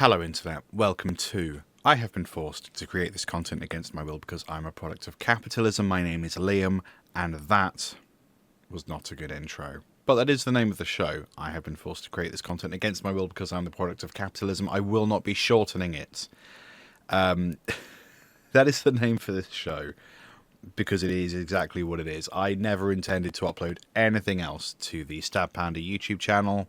Hello Internet, welcome to I have been forced to create this content against my will because I'm a product of capitalism. My name is Liam, and that was not a good intro. But that is the name of the show. I have been forced to create this content against my will because I'm the product of capitalism. I will not be shortening it. That is the name for this show because it is exactly what it is. I never intended to upload anything else to the Stab Panda YouTube channel,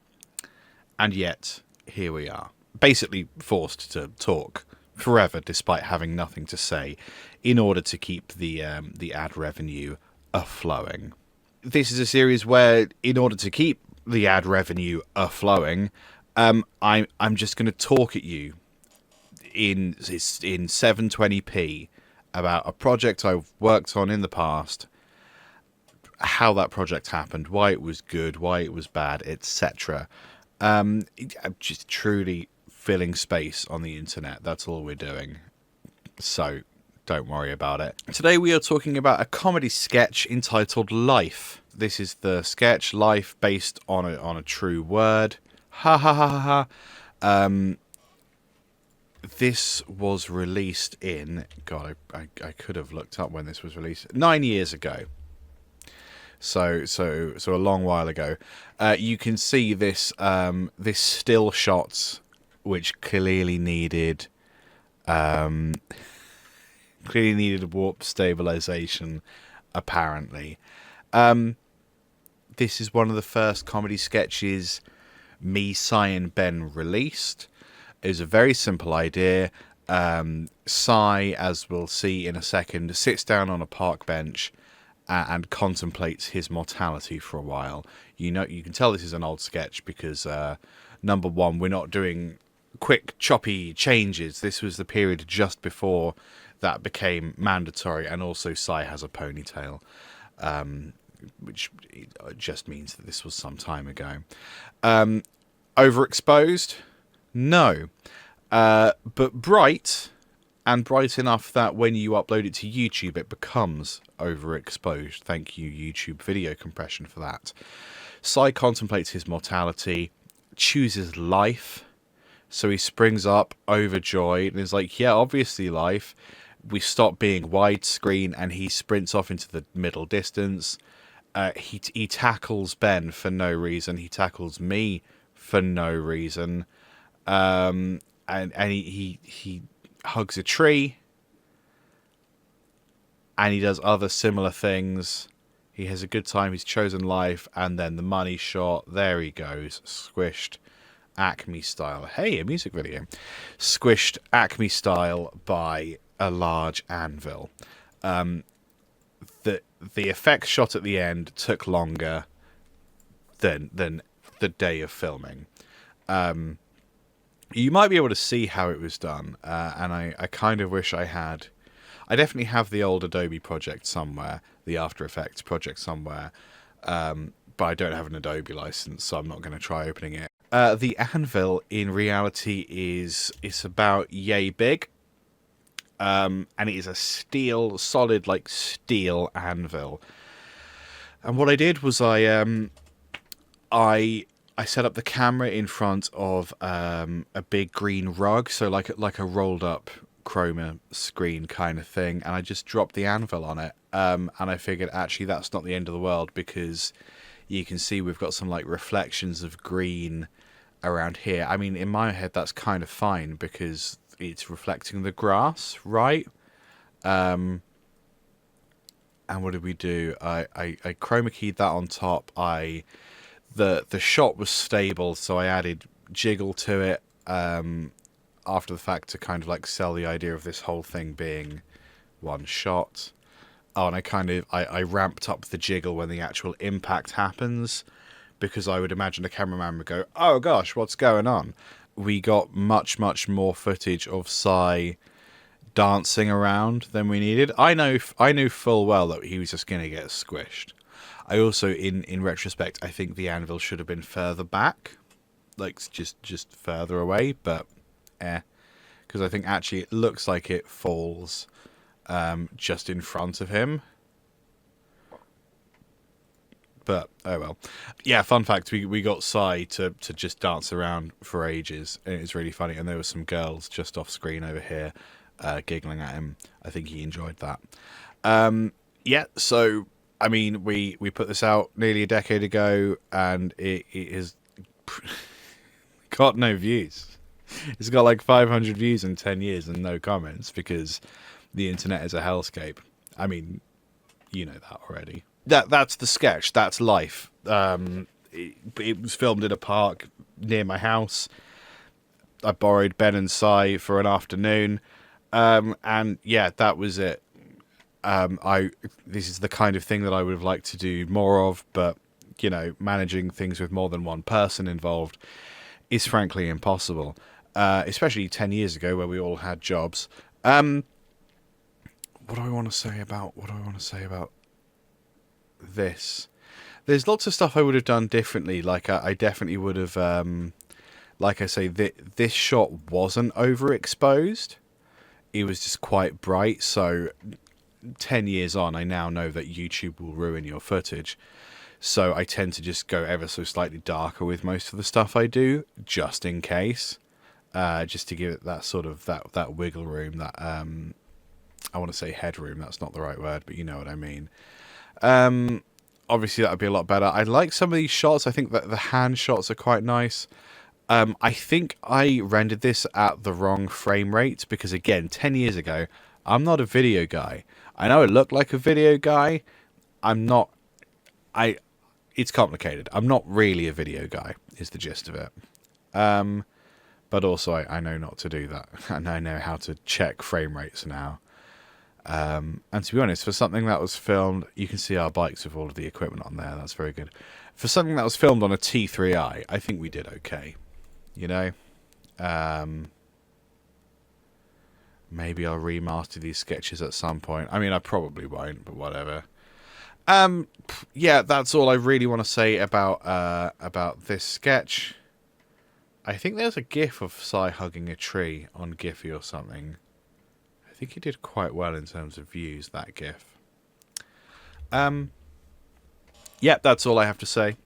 and yet here we are. Basically forced to talk forever despite having nothing to say in order to keep the ad revenue a-flowing. This is a series where, in order to keep the ad revenue a-flowing, I'm just going to talk at you in 720p about a project I've worked on in the past, how that project happened, why it was good, why it was bad, etc. I'm just truly filling space on the internet. That's all we're doing. So don't worry about it. Today we are talking about a comedy sketch entitled Life. This is the sketch Life based on a true word. Ha ha ha ha ha. This was released in, God, I could have looked up when this was released. 9 years ago. So a long while ago. You can see this this still shots, which clearly needed warp stabilization, apparently. This is one of the first comedy sketches me, Cy, and Ben released. It was a very simple idea. Cy, as we'll see in a second, sits down on a park bench and contemplates his mortality for a while. You can tell this is an old sketch because number one, we're not doing quick choppy changes. This was the period just before that became mandatory, and also Cy has a ponytail, which just means that this was some time ago. Overexposed? No. But bright, and bright enough that when you upload it to YouTube, it becomes overexposed. Thank you, YouTube video compression, for that. Cy contemplates his mortality, chooses life, so he springs up overjoyed and is like, yeah, obviously life. We stop being widescreen, and he sprints off into the middle distance. He tackles Ben for no reason. He tackles me for no reason. And he hugs a tree, and he does other similar things. He has a good time. He's chosen life, and then the money shot. There he goes, squished Acme style. Hey, a music video. Squished Acme style by a large anvil. The effects shot at the end took longer than the day of filming. You might be able to see how it was done, and I kind of wish I had. I definitely have the old Adobe project somewhere, the After Effects project somewhere, but I don't have an Adobe license, so I'm not going to try opening it. The anvil, in reality, it's about yay big, and it is a solid steel anvil. And what I did was I set up the camera in front of a big green rug, so like a rolled up chroma screen kind of thing, and I just dropped the anvil on it. And I figured actually that's not the end of the world, because you can see we've got some reflections of green around here. I mean, in my head that's kind of fine because it's reflecting the grass, right? And what did we do? I chroma keyed that on top. The shot was stable, so I added jiggle to it after the fact to kind of sell the idea of this whole thing being one shot. Oh, and I ramped up the jiggle when the actual impact happens, because I would imagine the cameraman would go, oh gosh, what's going on? We got much more footage of Cy dancing around than we needed. I knew full well that he was just going to get squished. I also, in retrospect, I think the anvil should have been further back, just further away, but because I think actually it looks like it falls just in front of him. But oh well. Yeah, fun fact, we got Sai to just dance around for ages, and it was really funny, and there were some girls just off screen over here giggling at him. I think he enjoyed that. Yeah, so I mean, we put this out nearly a decade ago, and it has got no views. It's got like 500 views in 10 years and no comments, because the internet is a hellscape. I mean, you know that already. That's the sketch. That's life. It was filmed in a park near my house. I borrowed Ben and Sai for an afternoon, and yeah, that was it. This is the kind of thing that I would have liked to do more of, but you know, managing things with more than one person involved is frankly impossible. Especially 10 years ago, where we all had jobs. What do I want to say about this? There's lots of stuff I would have done differently. Like I definitely would have, like I say, this shot wasn't overexposed. It was just quite bright. So 10 years on, I now know that YouTube will ruin your footage. So I tend to just go ever so slightly darker with most of the stuff I do, just in case. Just to give it that sort of that wiggle room, that I want to say headroom. That's not the right word, but you know what I mean. Obviously, that would be a lot better. I like some of these shots. I think that the hand shots are quite nice. I think I rendered this at the wrong frame rate because, again, 10 years ago, I'm not a video guy. I know I look like a video guy. I'm not. It's complicated. I'm not really a video guy, is the gist of it. But also, I know not to do that. And I know how to check frame rates now. And to be honest, for something that was filmed, you can see our bikes with all of the equipment on there. That's very good. For something that was filmed on a T3i, I think we did okay. You know? Maybe I'll remaster these sketches at some point. I mean, I probably won't, but whatever. Yeah, that's all I really want to say about this sketch. I think there's a gif of Sai hugging a tree on Giphy or something. I think he did quite well in terms of views, that gif. Yeah, that's all I have to say.